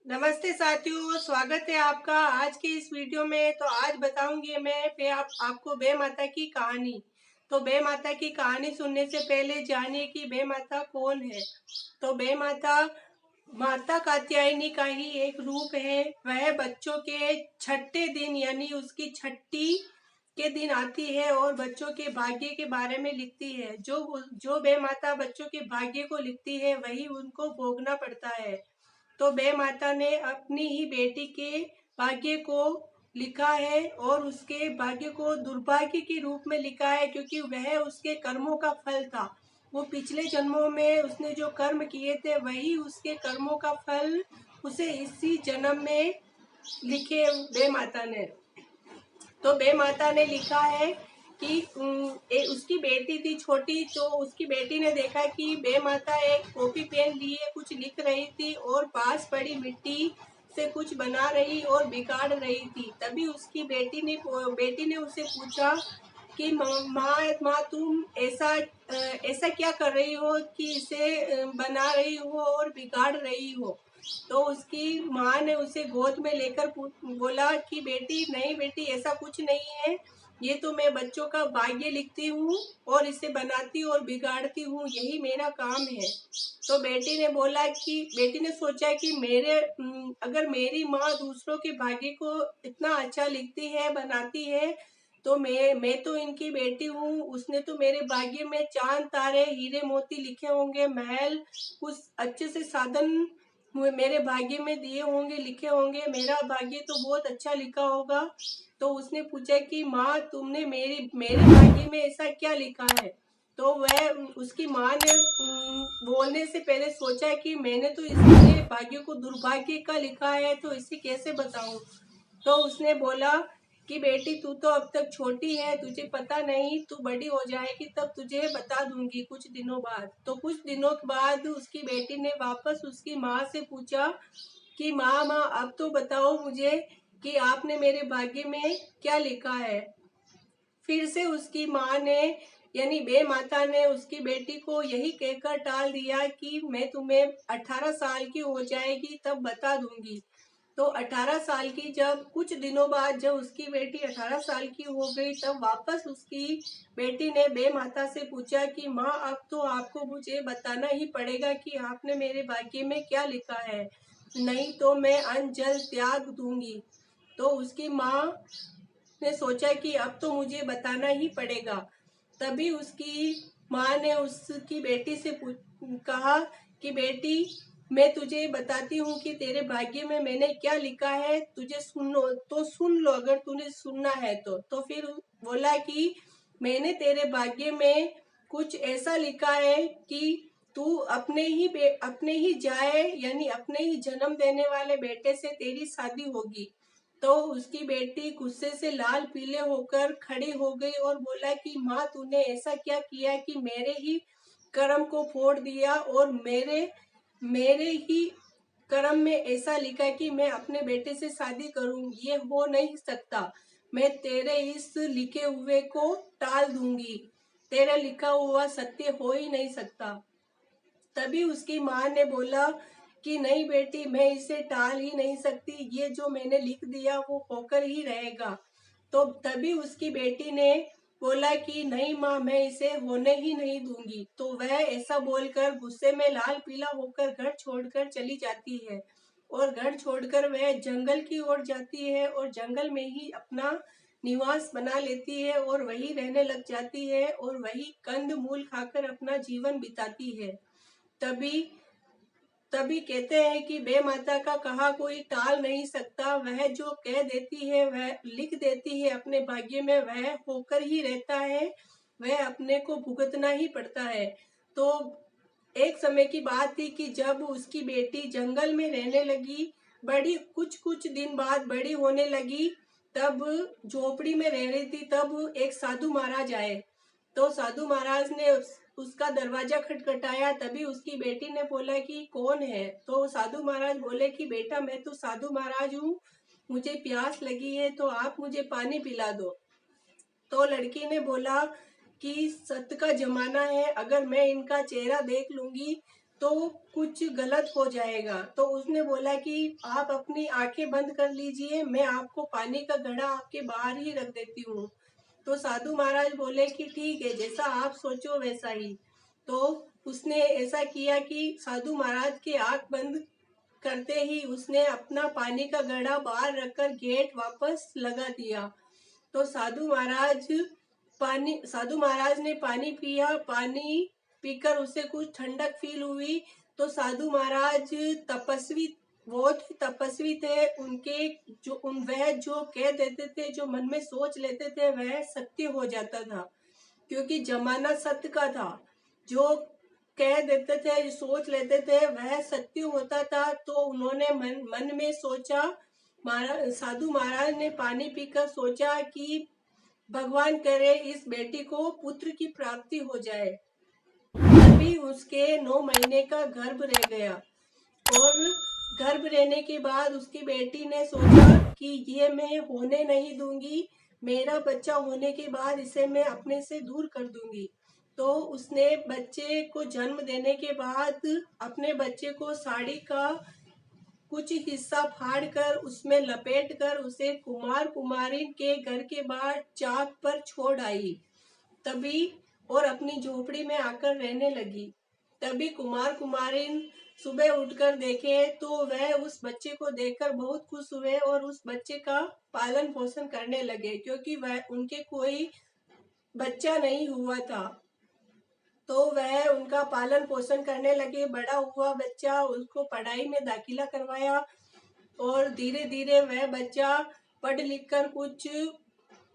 नमस्ते साथियों, स्वागत है आपका आज के इस वीडियो में। तो आज बताऊंगी मैं आपको बे माता की कहानी। तो बे माता की कहानी सुनने से पहले जानिए कि बे माता कौन है। तो बे माता माता कात्यायनी का ही एक रूप है। वह बच्चों के छठे दिन यानी उसकी छठी के दिन आती है और बच्चों के भाग्य के बारे में लिखती है। जो बे माता बच्चों के भाग्य को लिखती है वही उनको भोगना पड़ता है। तो बे माता ने अपनी ही बेटी के भाग्य को लिखा है और उसके भाग्य को दुर्भाग्य के रूप में लिखा है, क्योंकि वह उसके कर्मों का फल था। वो पिछले जन्मों में उसने जो कर्म किए थे वही उसके कर्मों का फल उसे इसी जन्म में लिखे बे माता ने। तो बे माता ने लिखा है कि उसकी बेटी थी छोटी। तो उसकी बेटी ने देखा कि बे माता एक कॉपी पेन लिए कुछ लिख रही थी और पास पड़ी मिट्टी से कुछ बना रही और बिगाड़ रही थी। तभी उसकी बेटी ने उसे पूछा कि माँ तुम ऐसा क्या कर रही हो कि इसे बना रही हो और बिगाड़ रही हो। तो उसकी माँ ने उसे गोद में लेकर बोला कि बेटी, नहीं बेटी, ऐसा कुछ नहीं है, ये तो मैं बच्चों का भाग्य लिखती हूँ और इसे बनाती और बिगाड़ती हूँ, यही मेरा काम है। तो बेटी ने सोचा कि अगर मेरी माँ दूसरों के भाग्य को इतना अच्छा लिखती है, बनाती है, तो मैं तो इनकी बेटी हूँ। उसने तो मेरे भाग्य में चांद तारे हीरे मोती लिखे होंगे, महल कुछ अच्छे से साधन मेरे भाग्य में दिए होंगे, लिखे होंगे, मेरा भाग्य तो बहुत अच्छा लिखा होगा। तो उसने पूछा कि माँ तुमने मेरे भाग्य में ऐसा क्या लिखा है। तो वह उसकी माँ ने बोलने से पहले सोचा कि मैंने तो इसके भाग्य को दुर्भाग्य का लिखा है, तो इसे कैसे बताऊं। तो उसने बोला कि बेटी तू तो अब तक छोटी है, तुझे पता नहीं, तू बड़ी हो जाएगी तब तुझे बता दूंगी कुछ दिनों बाद। तो कुछ दिनों बाद उसकी बेटी ने वापस उसकी माँ से पूछा कि माँ अब तो बताओ मुझे कि आपने मेरे भाग्य में क्या लिखा है। फिर से उसकी माँ ने यानी बे माता ने उसकी बेटी को यही कहकर टाल दिया कि मैं तुम्हें 18 साल की हो जाएगी तब बता दूंगी। तो 18 साल की जब कुछ दिनों बाद जब उसकी बेटी 18 साल की हो गई, तब वापस उसकी बेटी ने बे माता से पूछा कि माँ अब तो आपको मुझे बताना ही पड़ेगा कि आपने मेरे भाग्य में क्या लिखा है, नहीं तो मैं अन्न जल त्याग दूंगी। तो उसकी माँ ने सोचा कि अब तो मुझे बताना ही पड़ेगा। तभी उसकी माँ ने उसकी बेटी से कहा कि बेटी, मैं तुझे बताती हूँ कि तेरे भाग्य में मैंने क्या लिखा है, तुझे सुन लो अगर तूने सुनना है तो फिर बोला कि मैंने तेरे भाग्य में कुछ ऐसा लिखा है कि तू अपने ही जाए यानी अपने ही जन्म देने वाले बेटे से तेरी शादी होगी। तो उसकी बेटी गुस्से से लाल पीले होकर खड़ी हो गई और बोला कि माँ तूने ऐसा क्या किया कि मेरे ही कर्म को फोड़ दिया और मेरे ही कर्म में ऐसा लिखा कि मैं अपने बेटे से शादी करूं, ये हो नहीं सकता। मैं तेरे इस लिखे हुए को टाल दूंगी, तेरा लिखा हुआ सत्य हो ही नहीं सकता। तभी उसकी माँ ने बोला कि नहीं बेटी, मैं इसे टाल ही नहीं सकती, ये जो मैंने लिख दिया वो होकर ही रहेगा। तो तभी उसकी बेटी ने बोला कि नहीं माँ, मैं इसे होने ही नहीं दूंगी। तो वह ऐसा बोलकर गुस्से में लाल पीला होकर घर छोड़कर चली जाती है और घर छोड़कर वह जंगल की ओर जाती है और जंगल में ही अपना निवास बना लेती है और वही रहने लग जाती है और वही कंद मूल खाकर अपना जीवन बिताती है। तभी तभी कहते हैं कि बे माता का कहा कोई टाल नहीं सकता। वह जो कह देती है वह लिख देती है अपने भाग्य में, वह होकर ही रहता है, वह अपने को भुगतना ही पड़ता है। तो एक समय की बात थी कि जब उसकी बेटी जंगल में रहने लगी, बड़ी कुछ कुछ दिन बाद बड़ी होने लगी, तब झोपड़ी में रह रही थी, तब एक साधु महाराज आए। तो साधु महाराज ने उसका दरवाजा खटखटाया। तभी उसकी बेटी ने बोला कि कौन है। तो साधु महाराज बोले कि बेटा, मैं तो साधु महाराज हूँ, मुझे प्यास लगी है तो आप मुझे पानी पिला दो। तो लड़की ने बोला कि सत्य का जमाना है, अगर मैं इनका चेहरा देख लूंगी तो कुछ गलत हो जाएगा। तो उसने बोला कि आप अपनी आंखें बंद कर लीजिए, मैं आपको पानी का घड़ा आपके बाहर ही रख देती हूँ। तो साधु महाराज बोले कि ठीक है, जैसा आप सोचो वैसा ही। तो उसने ऐसा किया कि साधु महाराज की आंख बंद करते ही उसने अपना पानी का घड़ा बाहर रखकर गेट वापस लगा दिया। तो साधु महाराज ने पानी पिया। पानी पीकर उसे कुछ ठंडक फील हुई। तो साधु महाराज तपस्वी, बहुत ही तपस्वी थे। उनके वह जो कह देते थे, जो मन में सोच लेते थे, वह सत्य हो जाता था, क्योंकि जमाना सत्य का था। जो कह देते थे, सोच लेते थे, वह सत्य होता था। तो उन्होंने मन में सोचा, साधु महाराज ने पानी पीकर सोचा कि भगवान करे इस बेटी को पुत्र की प्राप्ति हो जाए। तभी उसके 9 महीने का गर्भ रह गया। और गर्भ रहने के बाद उसकी बेटी ने सोचा कि ये मैं होने नहीं दूंगी, मेरा बच्चा होने के बाद इसे मैं अपने से दूर कर दूंगी। तो उसने बच्चे को जन्म देने के बाद अपने बच्चे को साड़ी का कुछ हिस्सा फाड़ कर उसमें लपेट कर उसे कुमार कुमारिन के घर के बाहर चाक पर छोड़ आई। तभी और अपनी झोपड़ी में आकर रहने लगी। तभी कुमार कुमारिन सुबह उठकर देखे तो वह उस बच्चे को देखकर बहुत खुश हुए और उस बच्चे का पालन पोषण करने लगे, क्योंकि वह उनके कोई बच्चा नहीं हुआ था। तो वह उनका पालन पोषण करने लगे। बड़ा हुआ बच्चा, उसको पढ़ाई में दाखिला करवाया और धीरे धीरे वह बच्चा पढ़ लिख कर कुछ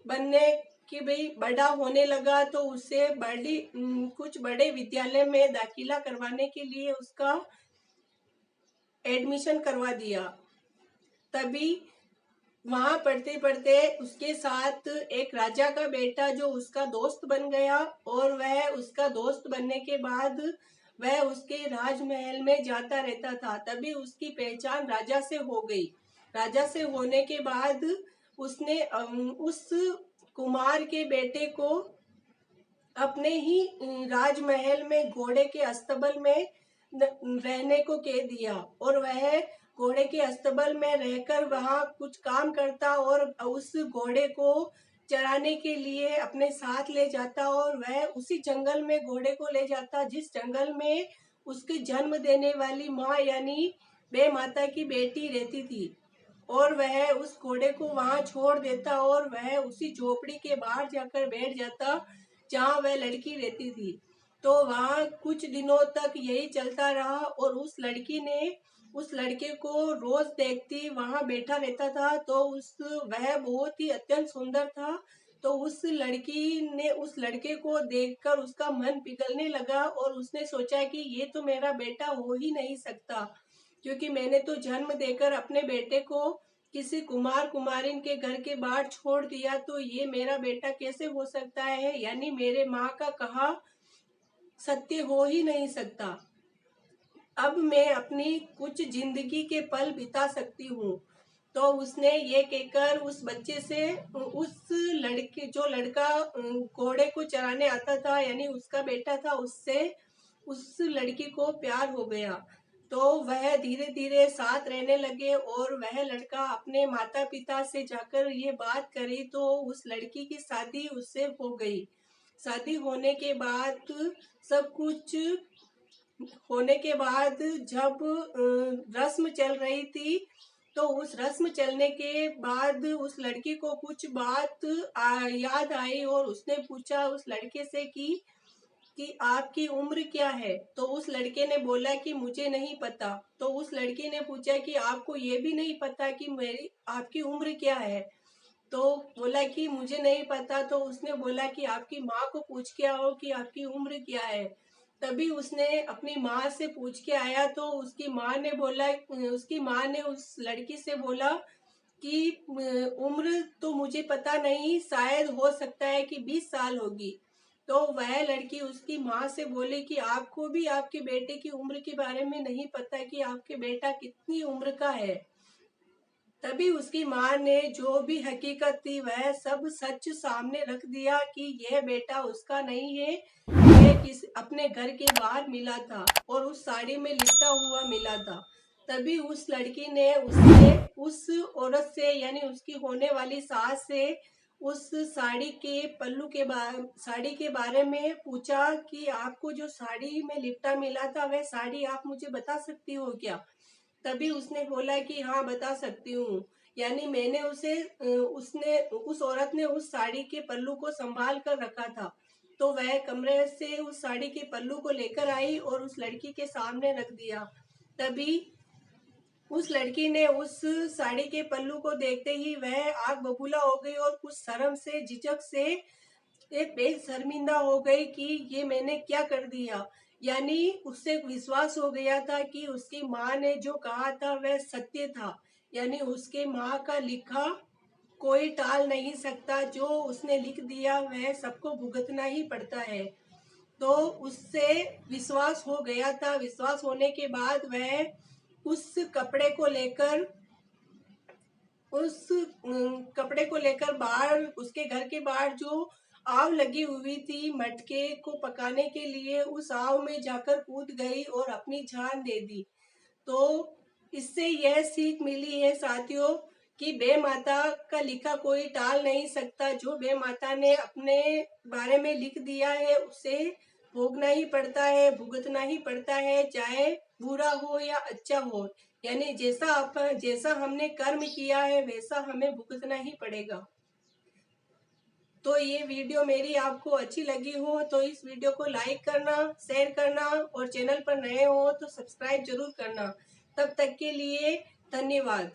बनने की भाई बड़ा होने लगा। तो उसे कुछ बड़े विद्यालय में दाखिला करवाने के लिए उसका एडमिशन करवा दिया। तभी वहां पढ़ते पढ़ते उसके साथ एक राजा का बेटा जो उसका दोस्त बन गया। और वह उसका दोस्त बनने के बाद वह उसके राजमहल में जाता रहता था। तभी उसकी पहचान राजा से हो गई। राजा से होने के बाद उसने उस कुमार के बेटे को अपने ही राजमहल में घोड़े के अस्तबल में रहने को कह दिया। और वह घोड़े के अस्तबल में रहकर वहां कुछ काम करता और उस घोड़े को चराने के लिए अपने साथ ले जाता। और वह उसी जंगल में घोड़े को ले जाता जिस जंगल में उसके जन्म देने वाली माँ यानी बे माता की बेटी रहती थी। और वह उस घोड़े को वहां छोड़ देता और वह उसी झोपड़ी के बाहर जाकर बैठ जाता जहां वह लड़की रहती थी। तो वहां कुछ दिनों तक यही चलता रहा और उस लड़की ने उस लड़के को रोज देखती, वहां बैठा रहता था। तो वह बहुत ही अत्यंत सुंदर था। तो उस लड़की ने उस लड़के को देखकर उसका मन पिघलने लगा और उसने सोचा कि ये तो मेरा बेटा हो ही नहीं सकता, क्योंकि मैंने तो जन्म देकर अपने बेटे को किसी कुमार कुमारिन के घर के बाहर छोड़ दिया, तो ये मेरा बेटा कैसे हो सकता है, यानी मेरे माँ का कहा सत्य हो ही नहीं सकता। अब मैं अपनी कुछ जिंदगी के पल बिता सकती हूँ। तो उसने ये कहकर उस बच्चे से, उस लड़के जो लड़का घोड़े को चराने आता था यानी उसका बेटा था, उससे उस लड़की को प्यार हो गया। तो वह धीरे धीरे साथ रहने लगे और वह लड़का अपने माता पिता से जाकर ये बात करी तो उस लड़की की शादी उससे हो गई। शादी होने के बाद सब कुछ होने के बाद जब रस्म चल रही थी, तो उस रस्म चलने के बाद उस लड़की को कुछ बात याद आई और उसने पूछा उस लड़के से कि आपकी उम्र क्या है। तो उस लड़के ने बोला कि मुझे नहीं पता। तो उस लड़की ने पूछा कि आपको ये भी नहीं पता कि मेरी आपकी उम्र क्या है। तो बोला कि मुझे नहीं पता। तो उसने बोला कि आपकी माँ को पूछ के आओ कि आपकी उम्र क्या है। तभी उसने अपनी माँ से पूछ के आया तो उसकी माँ ने उस लड़की से बोला कि उम्र तो मुझे पता नहीं, शायद हो सकता है कि 20 साल होगी। तो वह लड़की उसकी माँ से बोली कि आपको भी आपके बेटे की उम्र के बारे में नहीं पता कि आपके बेटा कितनी उम्र का है। तभी उसकी माँ ने जो भी हकीकत थी वह सब सच सामने रख दिया कि यह बेटा उसका नहीं है, यह अपने घर के बाहर मिला था और उस साड़ी में लिपटा हुआ मिला था। तभी उस लड़की ने उससे, उस औरत से, यानी उसकी होने वाली सास से उस साड़ी के बारे में पूछा कि आपको जो साड़ी में लिपटा मिला था वह साड़ी आप मुझे बता सकती हो क्या? तभी उसने बोला कि हाँ बता सकती हूँ। यानी मैंने उस औरत ने उस साड़ी के पल्लू को संभाल कर रखा था। तो वह कमरे से उस साड़ी के पल्लू को लेकर आई और उस लड़की के सामने रख दिया। तभी उस लड़की ने उस साड़ी के पल्लू को देखते ही वह आग बबूला हो गई और कुछ शर्म से, झिझक से एक बेशर्मिंदा हो गई कि ये मैंने क्या कर दिया। यानी उससे विश्वास हो गया था कि उसकी माँ ने जो कहा था वह सत्य था। यानी उसके माँ का लिखा कोई टाल नहीं सकता, जो उसने लिख दिया वह सबको भुगतना ही पड़ता है। तो उससे विश्वास हो गया था। विश्वास होने के बाद वह उस कपड़े को लेकर बाहर, उसके घर के बाहर जो आग लगी हुई थी मटके को पकाने के लिए, उस आग में जाकर कूद गई और अपनी जान दे दी। तो इससे यह सीख मिली है साथियों कि बे माता का लिखा कोई टाल नहीं सकता। जो बे माता ने अपने बारे में लिख दिया है उसे भोगना ही पड़ता है, भुगतना ही पड़ता है, चाहे बुरा हो या अच्छा हो। यानी जैसा हमने कर्म किया है वैसा हमें भुगतना ही पड़ेगा। तो ये वीडियो मेरी आपको अच्छी लगी हो तो इस वीडियो को लाइक करना, शेयर करना और चैनल पर नए हो तो सब्सक्राइब जरूर करना। तब तक के लिए धन्यवाद।